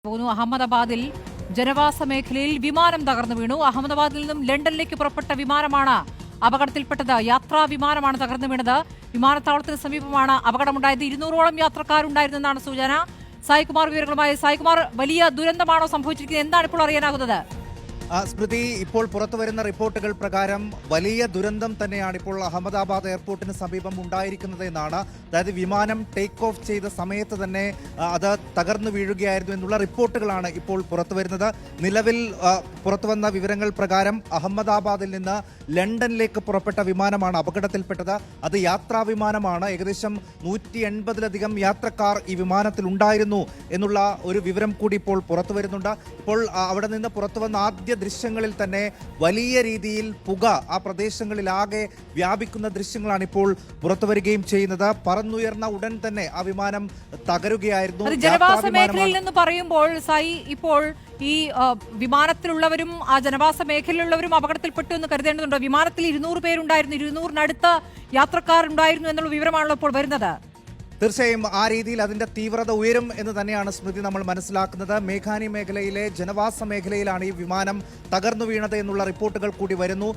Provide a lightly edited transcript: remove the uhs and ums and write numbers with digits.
അഹമ്മദാബാദിൽ ജനവാസ മേഖലയിൽ വിമാനം തകർന്നു വീണു. അഹമ്മദാബാദിൽ നിന്നും ലണ്ടനിലേക്ക് പുറപ്പെട്ട വിമാനമാണ് അപകടത്തിൽപ്പെട്ടത്. യാത്രാ വിമാനമാണ് തകർന്നു വീണത്. വിമാനത്താവളത്തിന് സമീപമാണ് അപകടമുണ്ടായത്. 200ഓളം യാത്രക്കാരുണ്ടായിരുന്നെന്നാണ് സൂചന. സായികുമാർ വിവരങ്ങളുമായി. സായികുമാർ, വലിയ ദുരന്തമാണോ സംഭവിച്ചിരിക്കുന്നത്? എന്താണ് ഇപ്പോൾ അറിയാനാകുന്നത്? സ്മൃതി, ഇപ്പോൾ പുറത്തു വരുന്ന റിപ്പോർട്ടുകൾ പ്രകാരം വലിയ ദുരന്തം തന്നെയാണ് ഇപ്പോൾ അഹമ്മദാബാദ് എയർപോർട്ടിന് സമീപം ഉണ്ടായിരിക്കുന്നത് എന്നാണ്. അതായത് വിമാനം ടേക്ക് ഓഫ് ചെയ്ത സമയത്ത് തന്നെ അത് തകർന്നു വീഴുകയായിരുന്നു എന്നുള്ള റിപ്പോർട്ടുകളാണ് ഇപ്പോൾ പുറത്തു വരുന്നത്. നിലവിൽ പുറത്തു വന്ന വിവരങ്ങൾ പ്രകാരം അഹമ്മദാബാദിൽ നിന്ന് ലണ്ടനിലേക്ക് പുറപ്പെട്ട വിമാനമാണ് അപകടത്തിൽപ്പെട്ടത്. അത് യാത്രാ വിമാനമാണ്. ഏകദേശം 180ലധികം യാത്രക്കാർ ഈ വിമാനത്തിൽ ഉണ്ടായിരുന്നു എന്നുള്ള ഒരു വിവരം കൂടി ഇപ്പോൾ പുറത്തു വരുന്നുണ്ട്. ഇപ്പോൾ അവിടെ നിന്ന് പുറത്തു വന്ന ആദ്യ ദൃശ്യങ്ങളിൽ തന്നെ വലിയ രീതിയിൽ പുക ആ പ്രദേശങ്ങളിലാകെ വ്യാപിക്കുന്ന ദൃശ്യങ്ങളാണ് ഇപ്പോൾ പുറത്തു വരികയും ചെയ്യുന്നത്. പറന്നുയർന്ന ഉടൻ തന്നെ ആ വിമാനം തകരുകയായിരുന്നു. ജനവാസ മേഖലയിൽ നിന്ന് പറയുമ്പോൾ സായി, ഇപ്പോൾ ഈ വിമാനത്തിലുള്ളവരും ആ ജനവാസ മേഖലയിലുള്ളവരും അപകടത്തിൽപ്പെട്ടു എന്ന് കരുതേണ്ടതുണ്ടോ? വിമാനത്തിൽ 200 പേരുണ്ടായിരുന്നു, 200-നടുത്ത് യാത്രക്കാരുണ്ടായിരുന്നു എന്നുള്ള വിവരമാണല്ലോ ഇപ്പോൾ വരുന്നത്. തീർച്ചയായും ആ രീതിയിൽ അതിന്റെ തീവ്രത ഉയരും എന്ന് തന്നെയാണ് സ്മൃതി നമ്മൾ മനസ്സിലാക്കുന്നത്. മേഘാനി മേഖലയിലെ ജനവാസ മേഖലയിലാണ് ഈ വിമാനം തകർന്നു വീണത് എന്നുള്ള റിപ്പോർട്ടുകൾ കൂടി വരുന്നു.